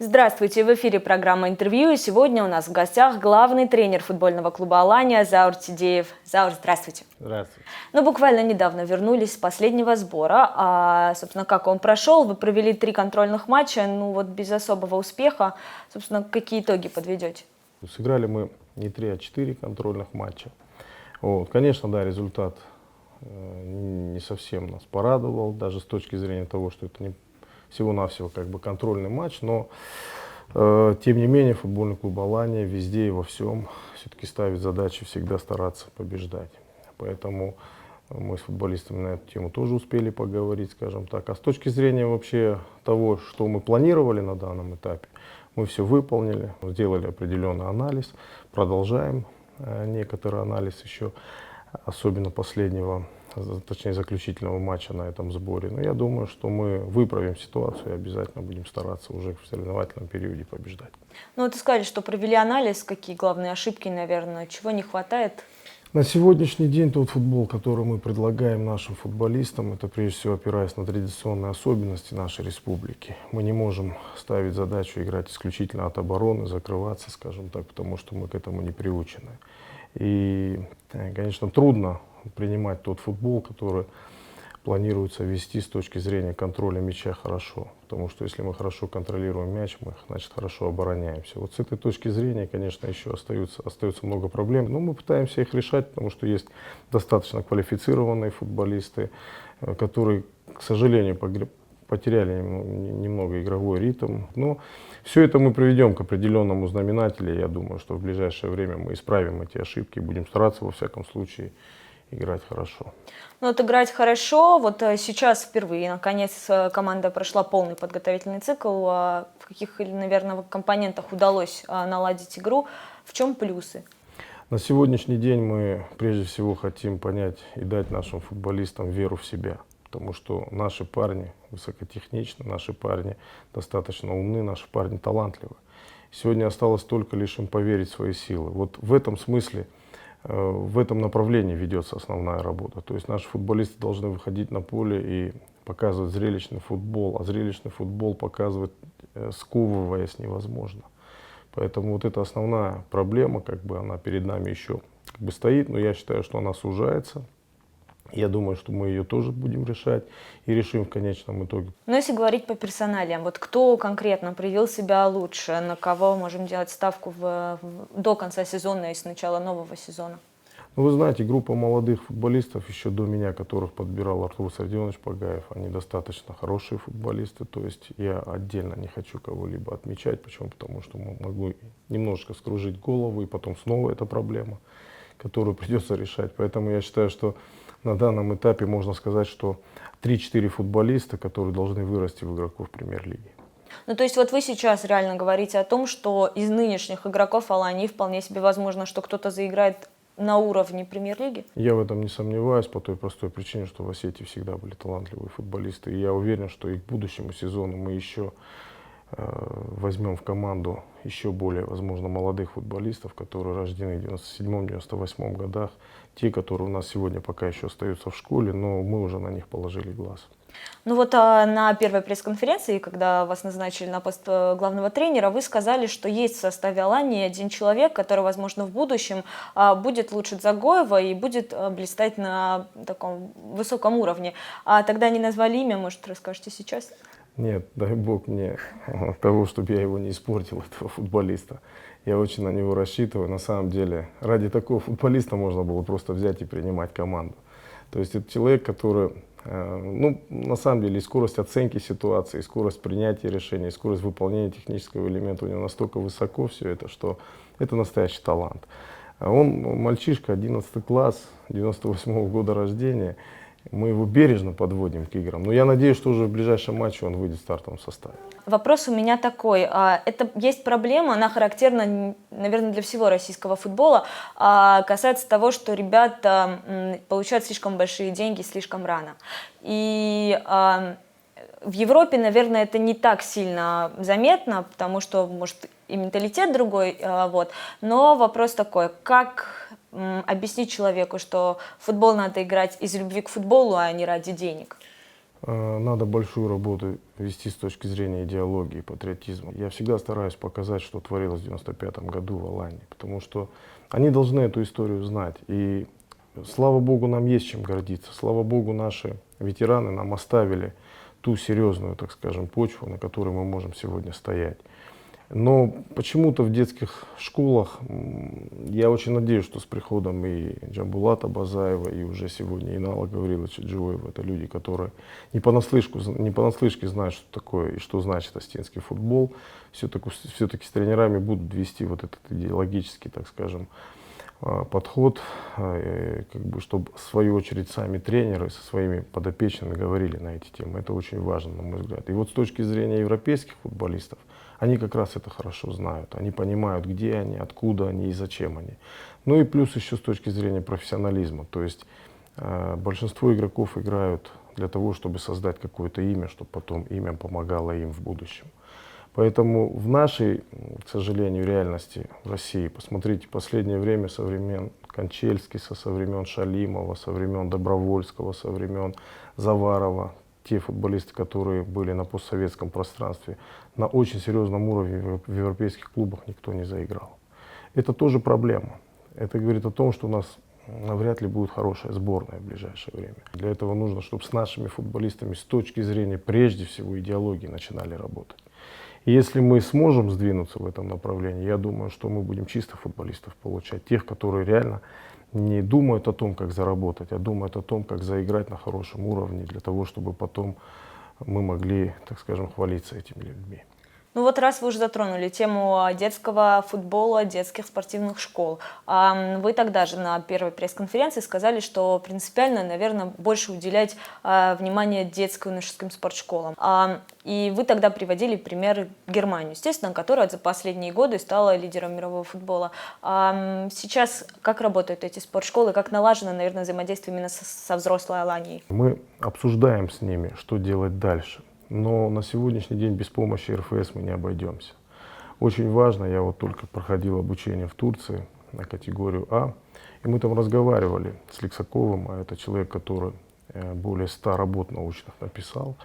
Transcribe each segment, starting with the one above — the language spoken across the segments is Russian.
Здравствуйте, в эфире программа «Интервью». И сегодня у нас в гостях главный тренер футбольного клуба «Алания» Заур Тидеев. Заур, здравствуйте. Здравствуйте. Буквально недавно вернулись с последнего сбора. Собственно, как он прошел? Вы провели 3 контрольных матча, без особого успеха. Собственно, какие итоги подведете? Сыграли мы не 3, а 4 контрольных матча. Конечно, да, результат не совсем нас порадовал, даже с точки зрения того, что это не всего-навсего контрольный матч, но тем не менее футбольный клуб «Алания» везде и во всем все-таки ставит задачи всегда стараться побеждать. Поэтому мы с футболистами на эту тему тоже успели поговорить, скажем так. А с точки зрения вообще того, что мы планировали на данном этапе, мы все выполнили, сделали определенный анализ, продолжаем некоторый анализ еще, особенно последнего, точнее заключительного матча на этом сборе. Но я думаю, что мы выправим ситуацию и обязательно будем стараться уже в соревновательном периоде побеждать. Вы сказали, что провели анализ, какие главные ошибки, наверное, чего не хватает? На сегодняшний день тот футбол, который мы предлагаем нашим футболистам, это прежде всего опираясь на традиционные особенности нашей республики. Мы не можем ставить задачу играть исключительно от обороны, закрываться, скажем так, потому что мы к этому не приучены. И, конечно, трудно принимать тот футбол, который планируется вести с точки зрения контроля мяча хорошо. Потому что если мы хорошо контролируем мяч, мы, значит, хорошо обороняемся. Вот с этой точки зрения, конечно, еще остается много проблем. Но мы пытаемся их решать, потому что есть достаточно квалифицированные футболисты, которые, к сожалению, потеряли немного игровой ритм. Но все это мы приведем к определенному знаменателю. Я думаю, что в ближайшее время мы исправим эти ошибки, будем стараться, во всяком случае, играть хорошо. Играть хорошо. Сейчас впервые, наконец, команда прошла полный подготовительный цикл. В каких, наверное, компонентах удалось наладить игру? В чем плюсы? На сегодняшний день мы прежде всего хотим понять и дать нашим футболистам веру в себя. Потому что наши парни высокотехничны, наши парни достаточно умны, наши парни талантливы. Сегодня осталось только лишь им поверить в свои силы. Вот в этом смысле, в этом направлении ведется основная работа. То есть наши футболисты должны выходить на поле и показывать зрелищный футбол. А зрелищный футбол показывать, сковываясь, невозможно. Поэтому вот это основная проблема, она перед нами еще стоит. Но я считаю, что она сужается. Я думаю, что мы ее тоже будем решать и решим в конечном итоге. Но если говорить по персоналиям, кто конкретно проявил себя лучше, на кого можем делать ставку до конца сезона и с начала нового сезона? Вы знаете, группа молодых футболистов, еще до меня, которых подбирал Артур Сардионович Погаев, они достаточно хорошие футболисты. То есть я отдельно не хочу кого-либо отмечать. Почему? Потому что могу немножко скружить голову, и потом снова эта проблема, которую придется решать. Поэтому я считаю, что на данном этапе можно сказать, что 3-4 футболиста, которые должны вырасти в игроков премьер-лиги. То есть вы сейчас реально говорите о том, что из нынешних игроков Алании вполне себе возможно, что кто-то заиграет на уровне премьер-лиги? Я в этом не сомневаюсь по той простой причине, что в Осетии всегда были талантливые футболисты. И я уверен, что и к будущему сезону мы еще возьмем в команду еще более, возможно, молодых футболистов, которые рождены в 97-98 годах. Те, которые у нас сегодня пока еще остаются в школе, но мы уже на них положили глаз. На первой пресс-конференции, когда вас назначили на пост главного тренера, вы сказали, что есть в составе Алании один человек, который, возможно, в будущем будет лучше Дзагоева и будет блистать на таком высоком уровне. Тогда не назвали имя, может, расскажете сейчас? Нет, дай бог мне того, чтобы я его не испортил, этого футболиста. Я очень на него рассчитываю. На самом деле, ради такого футболиста можно было просто взять и принимать команду. То есть это человек, который, на самом деле, и скорость оценки ситуации, и скорость принятия решений, и скорость выполнения технического элемента у него настолько высоко все это, что это настоящий талант. Он мальчишка, 11 класс, 98-го года рождения. Мы его бережно подводим к играм. Но я надеюсь, что уже в ближайшем матче он выйдет в стартовом составе. Вопрос у меня такой. Это есть проблема, она характерна, наверное, для всего российского футбола, касается того, что ребята получают слишком большие деньги слишком рано. И в Европе, наверное, это не так сильно заметно, потому что, может, и менталитет другой. Но вопрос такой, как объяснить человеку, что футбол надо играть из любви к футболу, а не ради денег? Надо большую работу вести с точки зрения идеологии, патриотизма. Я всегда стараюсь показать, что творилось в 95 году в Алании, потому что они должны эту историю знать. И слава Богу, нам есть чем гордиться. Слава Богу, наши ветераны нам оставили ту серьезную, так скажем, почву, на которой мы можем сегодня стоять. Но почему-то в детских школах, я очень надеюсь, что с приходом и Джамбулата Базаева, и уже сегодня Инала Гавриловича Джуева, это люди, которые не понаслышке знают, что такое и что значит астинский футбол, все-таки с тренерами будут вести вот этот идеологический, так скажем, подход, как бы, чтобы в свою очередь сами тренеры со своими подопечными говорили на эти темы. Это очень важно, на мой взгляд. И вот с точки зрения европейских футболистов, они как раз это хорошо знают. Они понимают, где они, откуда они и зачем они. Ну и плюс еще с точки зрения профессионализма. То есть большинство игроков играют для того, чтобы создать какое-то имя, чтобы потом имя помогало им в будущем. Поэтому в нашей, к сожалению, реальности в России, посмотрите, последнее время со времен Кончельскиса, со времен Шалимова, со времен Добровольского, со времен Заварова, те футболисты, которые были на постсоветском пространстве, на очень серьезном уровне в европейских клубах никто не заиграл. Это тоже проблема. Это говорит о том, что у нас навряд ли будет хорошая сборная в ближайшее время. Для этого нужно, чтобы с нашими футболистами с точки зрения прежде всего идеологии начинали работать. И если мы сможем сдвинуться в этом направлении, я думаю, что мы будем чисто футболистов получать, тех, которые реально не думают о том, как заработать, а думают о том, как заиграть на хорошем уровне, для того, чтобы потом мы могли, так скажем, хвалиться этими людьми. Ну вот раз вы уже затронули тему детского футбола, детских спортивных школ, вы тогда же на первой пресс-конференции сказали, что принципиально, наверное, больше уделять внимание детско-юношеским спортшколам. И вы тогда приводили примеры Германии, естественно, которая за последние годы стала лидером мирового футбола. Сейчас как работают эти спортшколы, как налажено, наверное, взаимодействие именно со взрослой Аланией? Мы обсуждаем с ними, что делать дальше. Но на сегодняшний день без помощи РФС мы не обойдемся. Очень важно, я вот только проходил обучение в Турции на категорию А, и мы там разговаривали с Лексаковым, а это человек, который более 100 работ научных написал,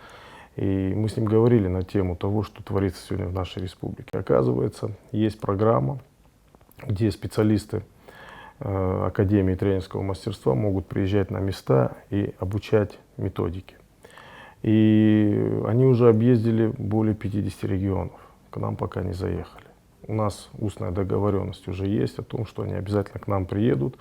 и мы с ним говорили на тему того, что творится сегодня в нашей республике. Оказывается, есть программа, где специалисты Академии тренерского мастерства могут приезжать на места и обучать методике. И они уже объездили более 50 регионов, к нам пока не заехали. У нас устная договоренность уже есть о том, что они обязательно к нам приедут.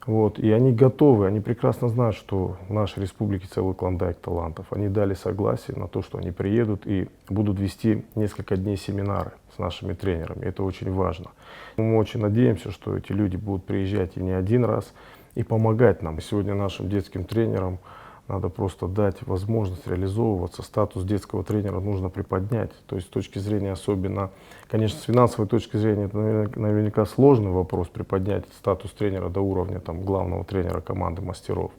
Вот, и они готовы, они прекрасно знают, что в нашей республике целый клондайк талантов. Они дали согласие на то, что они приедут и будут вести несколько дней семинары с нашими тренерами. Это очень важно. Мы очень надеемся, что эти люди будут приезжать и не один раз, и помогать нам. И сегодня нашим детским тренерам надо просто дать возможность реализовываться. Статус детского тренера нужно приподнять. То есть с точки зрения, особенно, конечно, с финансовой точки зрения, это наверняка сложный вопрос приподнять статус тренера до уровня там, главного тренера команды мастеров.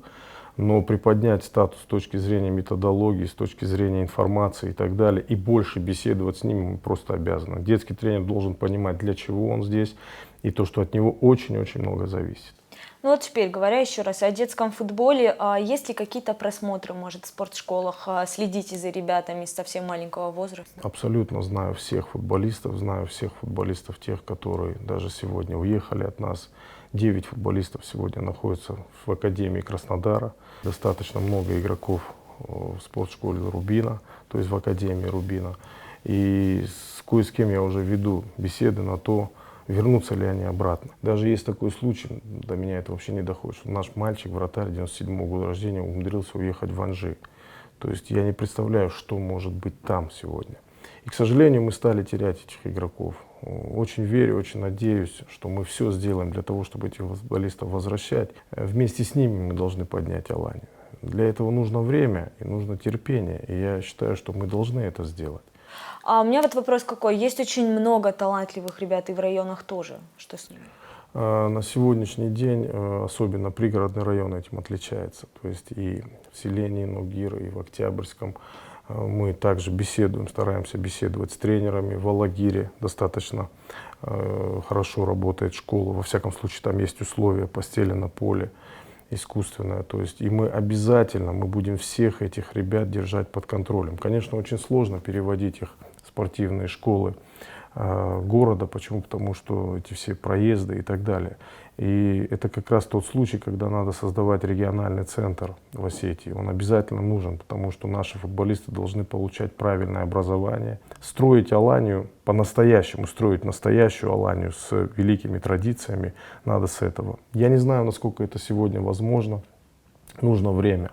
Но приподнять статус с точки зрения методологии, с точки зрения информации и так далее, и больше беседовать с ними мы просто обязаны. Детский тренер должен понимать, для чего он здесь, и то, что от него очень-очень много зависит. Ну вот теперь, говоря еще раз о детском футболе, есть ли какие-то просмотры, может, в спортшколах? Следите за ребятами с совсем маленького возраста? Абсолютно знаю всех футболистов тех, которые даже сегодня уехали от нас. 9 футболистов сегодня находятся в Академии Краснодара. Достаточно много игроков в спортшколе Рубина, то есть в Академии Рубина. И кое с кем я уже веду беседы на то, вернутся ли они обратно. Даже есть такой случай, до меня это вообще не доходит, что наш мальчик, вратарь 97-го года рождения, умудрился уехать в Анжи. То есть я не представляю, что может быть там сегодня. И, к сожалению, мы стали терять этих игроков. Очень верю, очень надеюсь, что мы все сделаем для того, чтобы этих футболистов возвращать. Вместе с ними мы должны поднять Аланию. Для этого нужно время и нужно терпение. И я считаю, что мы должны это сделать. А у меня вот вопрос какой. Есть очень много талантливых ребят и в районах тоже. Что с ними? На сегодняшний день, особенно пригородный район этим отличается. То есть и в Селении, Нугир, и в Октябрьском мы также беседуем, стараемся беседовать с тренерами. В Алагире достаточно хорошо работает школа. Во всяком случае, там есть условия, постелено поле. искусственное. То есть, и мы обязательно, мы будем всех этих ребят держать под контролем. Конечно, очень сложно переводить их в спортивные школы города. Почему? Потому что эти все проезды и так далее. И это как раз тот случай, когда надо создавать региональный центр в Осетии. Он обязательно нужен, потому что наши футболисты должны получать правильное образование, строить Аланию, по-настоящему строить настоящую Аланию с великими традициями надо с этого. Я не знаю, насколько это сегодня возможно, нужно время.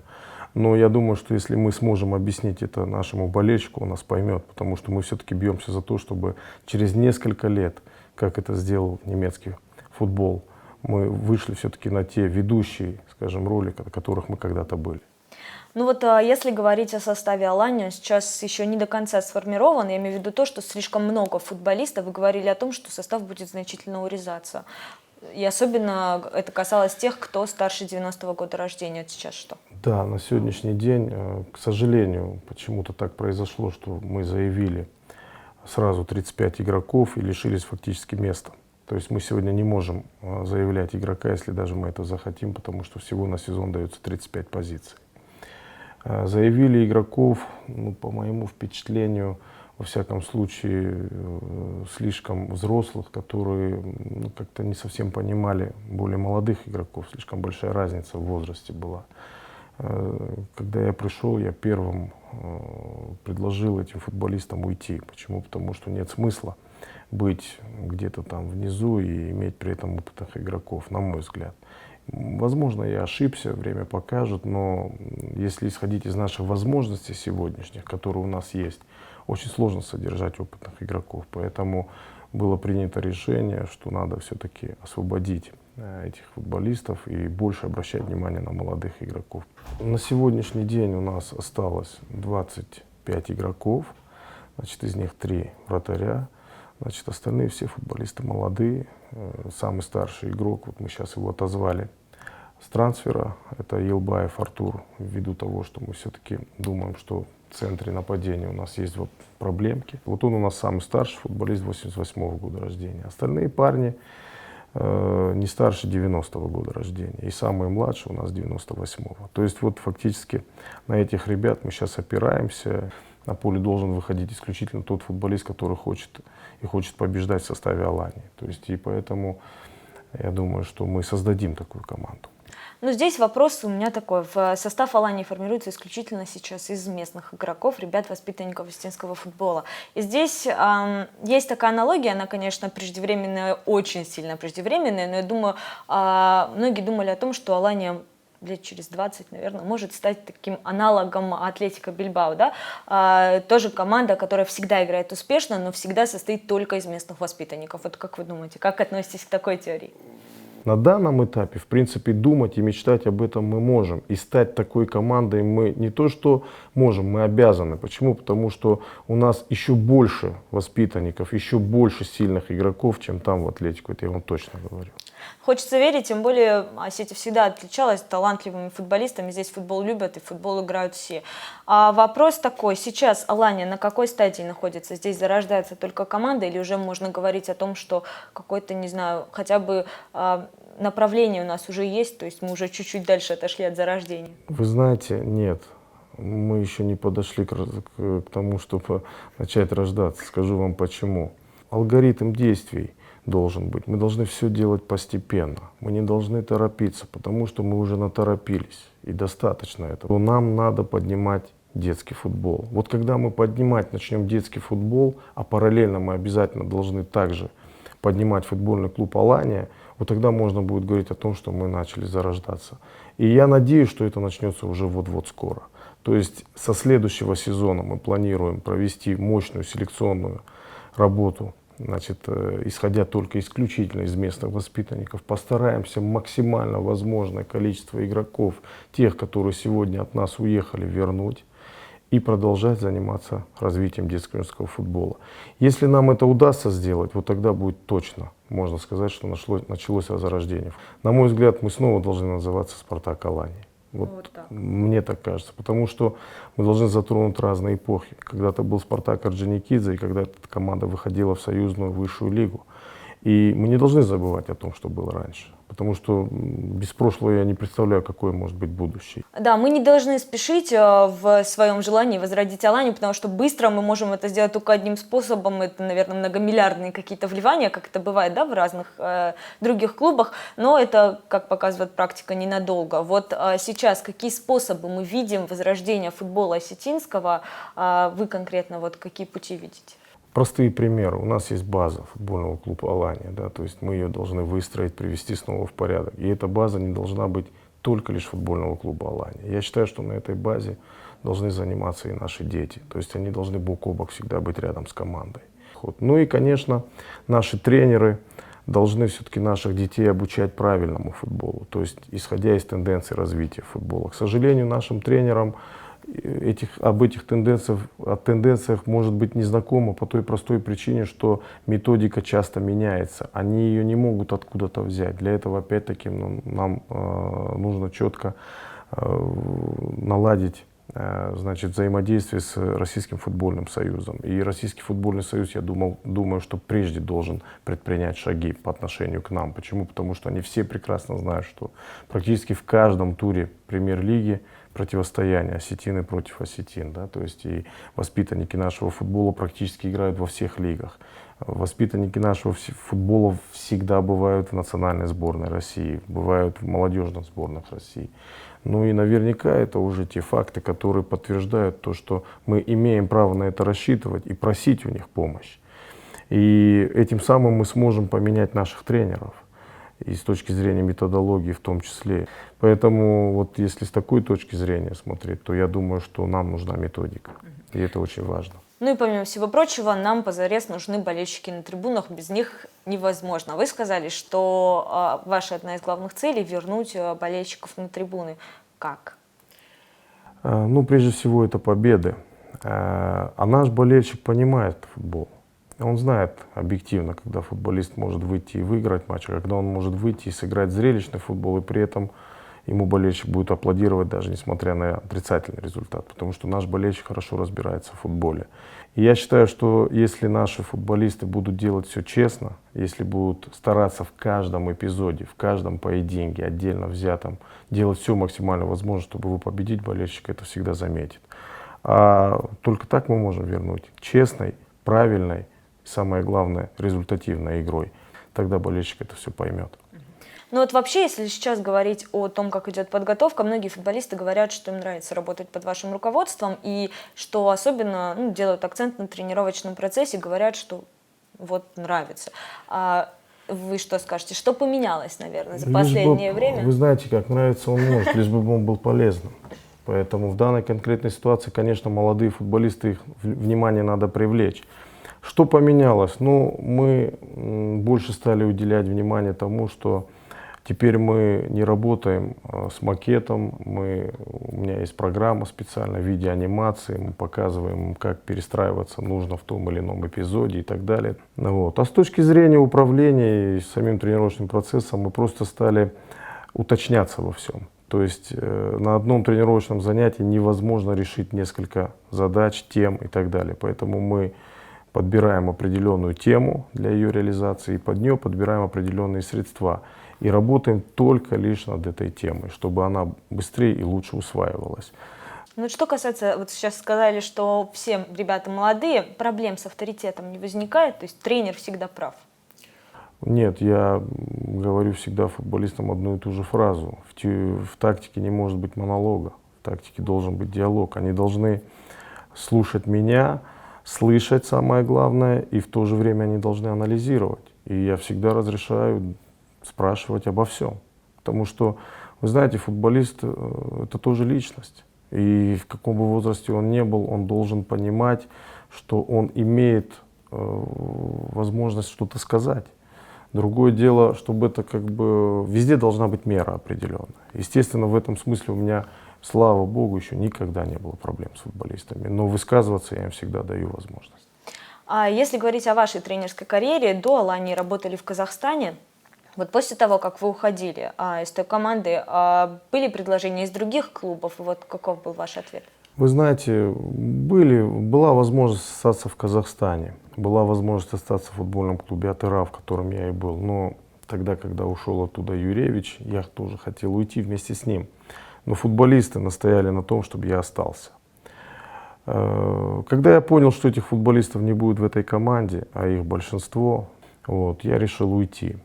Но я думаю, что если мы сможем объяснить это нашему болельщику, он нас поймет, потому что мы все-таки бьемся за то, чтобы через несколько лет, как это сделал немецкий футбол, мы вышли все-таки на те ведущие, скажем, роли, на которых мы когда-то были. Ну вот если говорить о составе Алании, сейчас еще не до конца сформирован, я имею в виду то, что слишком много футболистов, вы говорили о том, что состав будет значительно урезаться. И особенно это касалось тех, кто старше 90-го года рождения. Это сейчас что? Да, на сегодняшний день, к сожалению, почему-то так произошло, что мы заявили сразу 35 игроков и лишились фактически места. То есть мы сегодня не можем заявлять игрока, если даже мы это захотим, потому что всего на сезон дается 35 позиций. Заявили игроков, ну, по моему впечатлению, во всяком случае, слишком взрослых, которые как-то не совсем понимали более молодых игроков. Слишком большая разница в возрасте была. Когда я пришел, я первым предложил этим футболистам уйти. Почему? Потому что нет смысла быть где-то там внизу и иметь при этом опытных игроков, на мой взгляд. Возможно, я ошибся, время покажет, но если исходить из наших возможностей сегодняшних, которые у нас есть, очень сложно содержать опытных игроков. Поэтому было принято решение, что надо все-таки освободить этих футболистов и больше обращать внимание на молодых игроков. На сегодняшний день у нас осталось 25 игроков, значит, из них 3 вратаря. Значит, остальные все футболисты молодые. Самый старший игрок, вот мы сейчас его отозвали с трансфера, это Елбаев Артур, ввиду того, что мы все-таки думаем, что в центре нападения у нас есть вот проблемки. Вот он у нас самый старший футболист 88-го года рождения. Остальные парни не старше 90-го года рождения. И самые младшие у нас 98-го. То есть вот фактически на этих ребят мы сейчас опираемся. На поле должен выходить исключительно тот футболист, который хочет побеждать в составе Алании. То есть и поэтому я думаю, что мы создадим такую команду. Ну, здесь вопрос у меня такой. В состав Алании формируется исключительно сейчас из местных игроков, ребят, воспитанников осетинского футбола. И здесь есть такая аналогия, она, конечно, преждевременная, очень сильно преждевременная, но я думаю, многие думали о том, что Алания лет через 20, наверное, может стать таким аналогом Атлетико Бильбао, да? Тоже команда, которая всегда играет успешно, но всегда состоит только из местных воспитанников. Вот как вы думаете, как относитесь к такой теории? На данном этапе, в принципе, думать и мечтать об этом мы можем. И стать такой командой мы не то что можем, мы обязаны. Почему? Потому что у нас еще больше воспитанников, еще больше сильных игроков, чем там в Атлетико. Это я вам точно говорю. Хочется верить, тем более Осетия всегда отличалась талантливыми футболистами. Здесь футбол любят и футбол играют все. А вопрос такой, сейчас Алания на какой стадии находится? Здесь зарождается только команда или уже можно говорить о том, что какой-то, не знаю, хотя бы направление у нас уже есть, то есть мы уже чуть-чуть дальше отошли от зарождения? Вы знаете, нет. Мы еще не подошли к тому, чтобы начать рождаться. Скажу вам почему. Алгоритм действий должен быть. Мы должны все делать постепенно. Мы не должны торопиться, потому что мы уже наторопились. И достаточно этого. Нам надо поднимать детский футбол. Вот когда мы поднимать начнем детский футбол, а параллельно мы обязательно должны также поднимать футбольный клуб Алания, вот тогда можно будет говорить о том, что мы начали зарождаться. И я надеюсь, что это начнется уже вот-вот скоро. То есть со следующего сезона мы планируем провести мощную селекционную работу, значит, исходя только исключительно из местных воспитанников. Постараемся максимально возможное количество игроков, тех, которые сегодня от нас уехали, вернуть и продолжать заниматься развитием детского юношеского футбола. Если нам это удастся сделать, вот тогда будет точно, можно сказать, что началось зарождение. На мой взгляд, мы снова должны называться «Спартак Алания». Вот мне так кажется, потому что мы должны затронуть разные эпохи. Когда-то был «Спартак» Орджоникидзе, и когда-то команда выходила в союзную высшую лигу. И мы не должны забывать о том, что было раньше. потому что без прошлого я не представляю, какое может быть будущее. Да, мы не должны спешить в своем желании возродить Аланию, потому что быстро мы можем это сделать только одним способом. Это, наверное, многомиллиардные какие-то вливания, как это бывает, да, в разных других клубах. Но это, как показывает практика, ненадолго. Вот сейчас какие способы мы видим возрождения футбола осетинского? Вы конкретно вот какие пути видите? Простые примеры. У нас есть база футбольного клуба «Алания», да, то есть мы ее должны выстроить, привести снова в порядок. И эта база не должна быть только лишь футбольного клуба «Алания». Я считаю, что на этой базе должны заниматься и наши дети. То есть они должны бок о бок всегда быть рядом с командой. Ну и, конечно, наши тренеры должны все-таки наших детей обучать правильному футболу, то есть исходя из тенденций развития футбола. К сожалению, нашим тренерам об этих тенденциях может быть незнакомо по той простой причине, что методика часто меняется. Они ее не могут откуда-то взять. Для этого, опять-таки, нам нужно четко наладить значит, взаимодействие с Российским футбольным союзом. И Российский футбольный союз, я думаю, что прежде должен предпринять шаги по отношению к нам. Почему? Потому что они все прекрасно знают, что практически в каждом туре премьер-лиги противостояние осетины против осетин. Да? То есть и воспитанники нашего футбола практически играют во всех лигах. Воспитанники нашего футбола всегда бывают в национальной сборной России, бывают в молодежных сборных России. Ну и наверняка это уже те факты, которые подтверждают то, что мы имеем право на это рассчитывать и просить у них помощь. И этим самым мы сможем поменять наших тренеров. И с точки зрения методологии в том числе. Поэтому вот если с такой точки зрения смотреть, то я думаю, что нам нужна методика. И это очень важно. Ну и помимо всего прочего, нам позарез нужны болельщики на трибунах, без них невозможно. Вы сказали, что ваша одна из главных целей — вернуть болельщиков на трибуны. Как? Ну, прежде всего, это победы. А наш болельщик понимает футбол. Он знает объективно, когда футболист может выйти и выиграть матч, а когда он может выйти и сыграть зрелищный футбол, и при этом ему болельщик будет аплодировать, даже несмотря на отрицательный результат, потому что наш болельщик хорошо разбирается в футболе. И я считаю, что если наши футболисты будут делать все честно, если будут стараться в каждом эпизоде, в каждом поединке, отдельно взятом, делать все максимально возможное, чтобы победить, болельщик это всегда заметит. А только так мы можем вернуть честной, правильной, самое главное, результативной игрой. Тогда болельщик это все поймет. Ну вот вообще, если сейчас говорить о том, как идет подготовка, многие футболисты говорят, что им нравится работать под вашим руководством, и что особенно делают акцент на тренировочном процессе, говорят, что вот нравится. А вы что скажете? Что поменялось, наверное, за последнее время? Вы знаете, как нравится он может, лишь бы он был полезным. Поэтому в данной конкретной ситуации, конечно, молодые футболисты, их внимание надо привлечь. Что поменялось? Ну, мы больше стали уделять внимание тому, что теперь мы не работаем с макетом. У меня есть программа специально в виде анимации. Мы показываем, как перестраиваться нужно в том или ином эпизоде и так далее. Вот. А с точки зрения управления и самим тренировочным процессом мы просто стали уточняться во всем. То есть на одном тренировочном занятии невозможно решить несколько задач, тем и так далее. Поэтому мы подбираем определенную тему для ее реализации и под нее подбираем определенные средства. И работаем только лишь над этой темой, чтобы она быстрее и лучше усваивалась. Ну, что касается, вот сейчас сказали, что все ребята молодые, проблем с авторитетом не возникает, то есть тренер всегда прав. Нет, я говорю всегда футболистам одну и ту же фразу. В тактике не может быть монолога, в тактике должен быть диалог. Они должны слушать меня, слышать самое главное, и в то же время они должны анализировать. И я всегда разрешаю спрашивать обо всем. Потому что, вы знаете, футболист — это тоже личность. И в каком бы возрасте он ни был, он должен понимать, что он имеет возможность что-то сказать. Другое дело, чтобы это везде должна быть мера определенная. Естественно, в этом смысле у меня, слава богу, еще никогда не было проблем с футболистами. Но высказываться я им всегда даю возможность. А если говорить о вашей тренерской карьере, до Алании работали в Казахстане. Вот после того, как вы уходили из той команды, были предложения из других клубов? Вот каков был ваш ответ? Вы знаете, была возможность остаться в Казахстане, была возможность остаться в футбольном клубе «Атыра», в котором я и был. Но Тогда, когда ушел оттуда Юревич, я тоже хотел уйти вместе с ним. Но футболисты настояли на том, чтобы я остался. Когда я понял, что этих футболистов не будет в этой команде, а их большинство, вот, я решил уйти.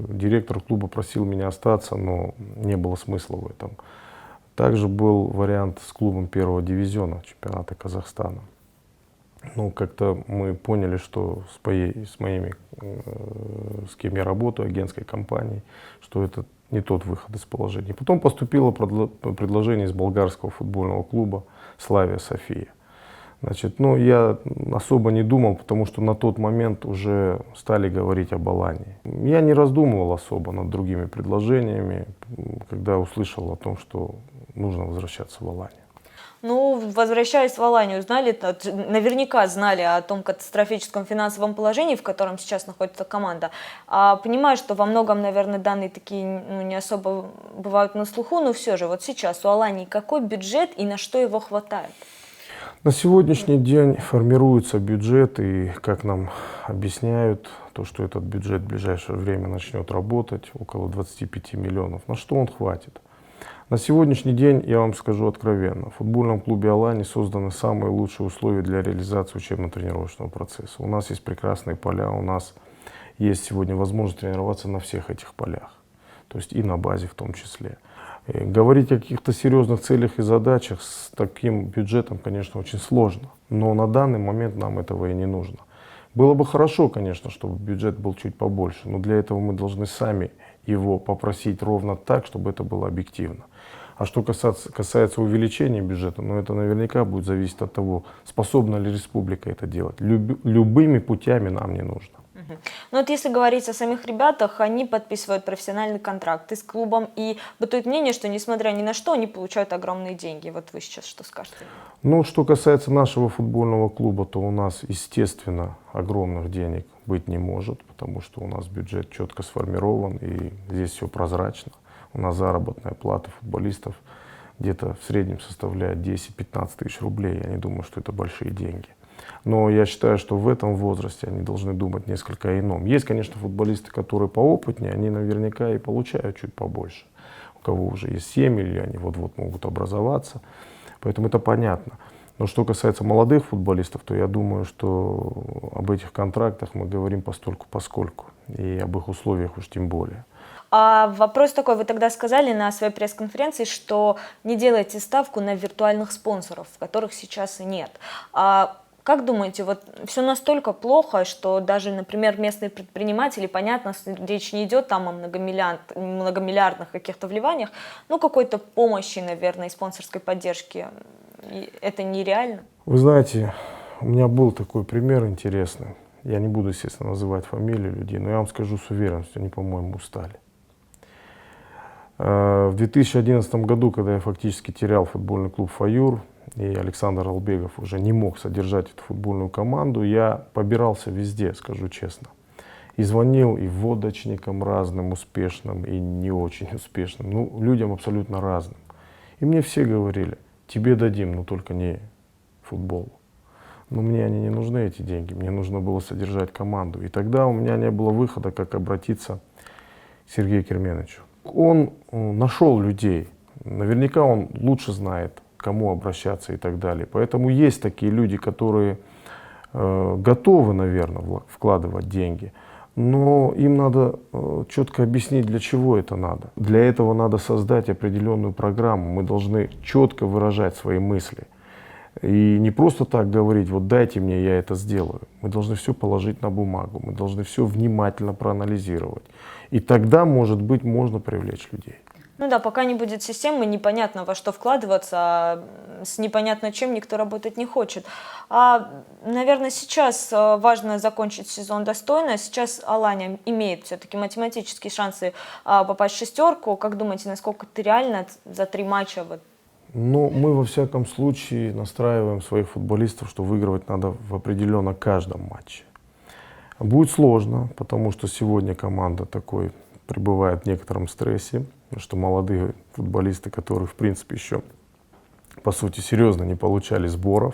Директор клуба просил меня остаться, но не было смысла в этом. Также был вариант с клубом первого дивизиона чемпионата Казахстана. Ну, как-то мы поняли, что с кем я работаю, агентской компанией, что это не тот выход из положения. Потом поступило предложение из болгарского футбольного клуба «Славия София». Значит, ну, я особо не думал, потому что на тот момент уже стали говорить об Алании. Я не раздумывал особо над другими предложениями, когда услышал о том, что нужно возвращаться в Аланию. Ну, возвращаясь в Аланию, наверняка знали о том катастрофическом финансовом положении, в котором сейчас находится команда. Понимаю, что во многом, наверное, данные такие не особо бывают на слуху, но все же, вот сейчас у Алании какой бюджет и на что его хватает? На сегодняшний день формируется бюджет, и, как нам объясняют, то, что этот бюджет в ближайшее время начнет работать, около 25 миллионов. На что он хватит? На сегодняшний день, я вам скажу откровенно, в футбольном клубе «Алани» созданы самые лучшие условия для реализации учебно-тренировочного процесса. У нас есть прекрасные поля, у нас есть сегодня возможность тренироваться на всех этих полях, то есть и на базе в том числе. И говорить о каких-то серьезных целях и задачах с таким бюджетом, конечно, очень сложно, но на данный момент нам этого и не нужно. Было бы хорошо, конечно, чтобы бюджет был чуть побольше, но для этого мы должны сами его попросить ровно так, чтобы это было объективно. А что касается увеличения бюджета, ну, это наверняка будет зависеть от того, способна ли республика это делать. Любыми путями нам не нужно. Ну вот если говорить о самих ребятах, они подписывают профессиональный контракт с клубом, и бытует мнение, что несмотря ни на что, они получают огромные деньги. Вот вы сейчас что скажете? Ну, что касается нашего футбольного клуба, то у нас, естественно, огромных денег быть не может, потому что у нас бюджет четко сформирован, и здесь все прозрачно. У нас заработная плата футболистов где-то в среднем составляет 10-15 тысяч рублей. Я не думаю, что это большие деньги. Но я считаю, что в этом возрасте они должны думать несколько о ином. Есть, конечно, футболисты, которые поопытнее, они наверняка и получают чуть побольше. У кого уже есть семьи, или они вот-вот могут образоваться. Поэтому это понятно. Но что касается молодых футболистов, то я думаю, что об этих контрактах мы говорим постольку-поскольку. И об их условиях уж тем более. А вопрос такой, вы тогда сказали на своей пресс-конференции, что не делаете ставку на виртуальных спонсоров, которых сейчас и нет. Как думаете, вот все настолько плохо, что даже, например, местные предприниматели, понятно, речь не идет там о многомиллиардных каких-то вливаниях, но какой-то помощи, наверное, и спонсорской поддержки, это нереально? Вы знаете, у меня был такой пример интересный. Я не буду, естественно, называть фамилии людей, но я вам скажу с уверенностью, они, по-моему, устали. В 2011 году, когда я фактически терял футбольный клуб «Фаюр», и Александр Албегов уже не мог содержать эту футбольную команду, я побирался везде, скажу честно. И звонил и водочникам разным, успешным и не очень успешным, ну, людям абсолютно разным. И мне все говорили: тебе дадим, но только не футбол. Но мне они не нужны, эти деньги, мне нужно было содержать команду. И тогда у меня не было выхода, как обратиться к Сергею Керменовичу. Он нашел людей, наверняка он лучше знает, к кому обращаться и так далее. Поэтому есть такие люди, которые готовы, наверное, вкладывать деньги, но им надо четко объяснить, для чего это надо. Для этого надо создать определенную программу, мы должны четко выражать свои мысли. И не просто так говорить: вот дайте мне, я это сделаю. Мы должны все положить на бумагу, мы должны все внимательно проанализировать. И тогда, может быть, можно привлечь людей. Ну да, пока не будет системы, непонятно во что вкладываться, а с непонятно чем никто работать не хочет. Наверное, сейчас важно закончить сезон достойно. Сейчас Алания имеет все-таки математические шансы попасть в шестерку. Как думаете, насколько это реально за 3 матча? Но мы, во всяком случае, настраиваем своих футболистов, что выигрывать надо в определенно каждом матче. Будет сложно, потому что сегодня команда такой пребывает в некотором стрессе, что молодые футболисты, которые, в принципе, еще, по сути, серьезно не получали сборов,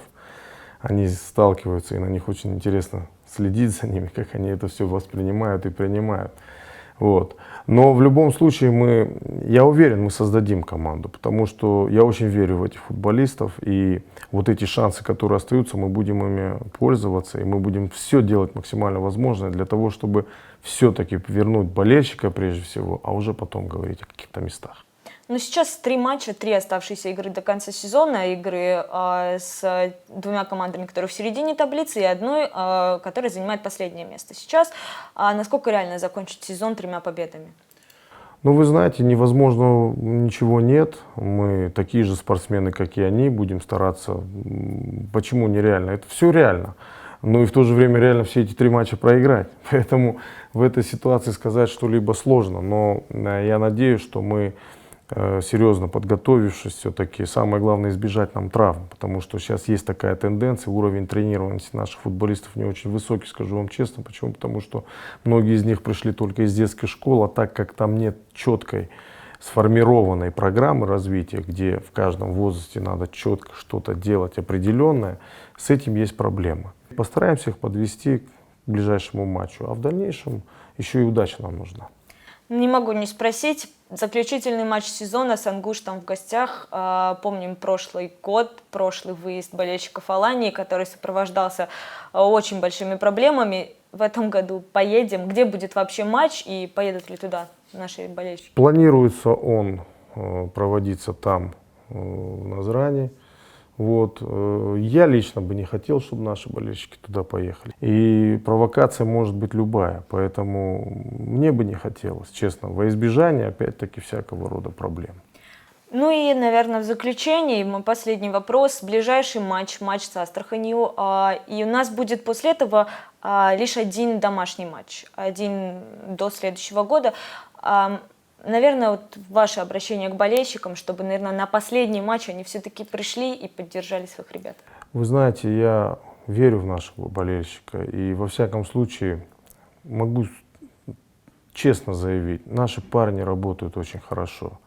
они сталкиваются, и на них очень интересно следить за ними, как они это все воспринимают и принимают. Вот. Но в любом случае я уверен, мы создадим команду, потому что я очень верю в этих футболистов, и вот эти шансы, которые остаются, мы будем ими пользоваться, и мы будем все делать максимально возможное для того, чтобы все-таки вернуть болельщика прежде всего, а уже потом говорить о каких-то местах. Ну, сейчас 3 матча, 3 оставшиеся игры до конца сезона, игры с 2 командами, которые в середине таблицы, и одной, которая занимает последнее место. Сейчас насколько реально закончить сезон 3 победами? Ну, вы знаете, невозможно ничего нет. Мы такие же спортсмены, как и они, будем стараться. Почему нереально? Это все реально. Но и в то же время реально все эти 3 матча проиграть. Поэтому в этой ситуации сказать что-либо сложно. Но я надеюсь, что мы, серьезно подготовившись, все-таки самое главное избежать нам травм, потому что сейчас есть такая тенденция, уровень тренированности наших футболистов не очень высокий, скажу вам честно. Почему? Потому что многие из них пришли только из детской школы, а так как там нет четкой сформированной программы развития, где в каждом возрасте надо четко что-то делать определенное, с этим есть проблема. Постараемся их подвести к ближайшему матчу, а в дальнейшем еще и удача нам нужна. Не могу не спросить. Заключительный матч сезона с Ангуштом в гостях. Помним прошлый год, прошлый выезд болельщиков Алании, который сопровождался очень большими проблемами. В этом году поедем. Где будет вообще матч и поедут ли туда наши болельщики? Планируется он проводиться там, в Назрани. Вот. Я лично бы не хотел, чтобы наши болельщики туда поехали. И провокация может быть любая, поэтому мне бы не хотелось, честно, во избежание, опять-таки, всякого рода проблем. Ну и, наверное, в заключении мой последний вопрос. Ближайший матч с Астраханью. И у нас будет после этого лишь один домашний матч, один до следующего года. Наверное, вот ваше обращение к болельщикам, чтобы, наверное, на последний матч они все-таки пришли и поддержали своих ребят. Вы знаете, я верю в нашего болельщика, и во всяком случае могу честно заявить, наши парни работают очень хорошо.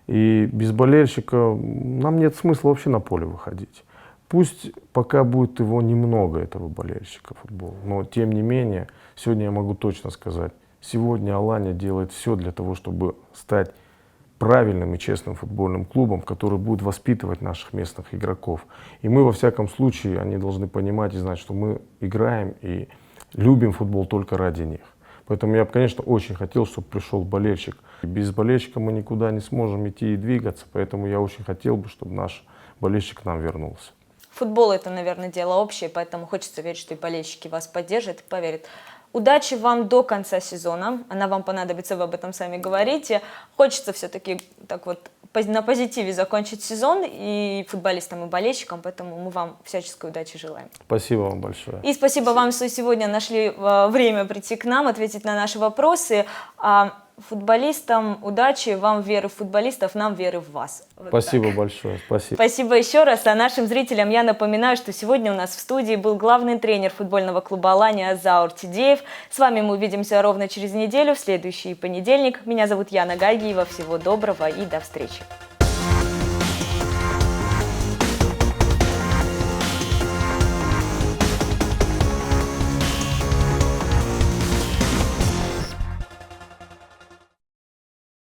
И без болельщика нам нет смысла вообще на поле выходить. Пусть пока будет его немного, этого болельщика футбола, но тем не менее, сегодня я могу точно сказать, сегодня Алания делает все для того, чтобы стать правильным и честным футбольным клубом, который будет воспитывать наших местных игроков. И мы, во всяком случае, они должны понимать и знать, что мы играем и любим футбол только ради них. Поэтому я бы, конечно, очень хотел, чтобы пришел болельщик. Без болельщика мы никуда не сможем идти и двигаться, поэтому я очень хотел бы, чтобы наш болельщик к нам вернулся. Футбол – это, наверное, дело общее, поэтому хочется верить, что и болельщики вас поддержат и поверят. Удачи вам до конца сезона, она вам понадобится, вы об этом сами говорите. Хочется все-таки так вот на позитиве закончить сезон и футболистам, и болельщикам, поэтому мы вам всяческой удачи желаем. Спасибо вам большое. И спасибо вам, что сегодня нашли время прийти к нам, ответить на наши вопросы. Футболистам удачи, вам веры в футболистов, нам веры в вас. Вот спасибо так. Большое. Спасибо. Спасибо еще раз. А нашим зрителям я напоминаю, что сегодня у нас в студии был главный тренер футбольного клуба Алания Заур Тидеев. С вами мы увидимся ровно через неделю, в следующий понедельник. Меня зовут Яна Гагиева. Всего доброго и до встречи.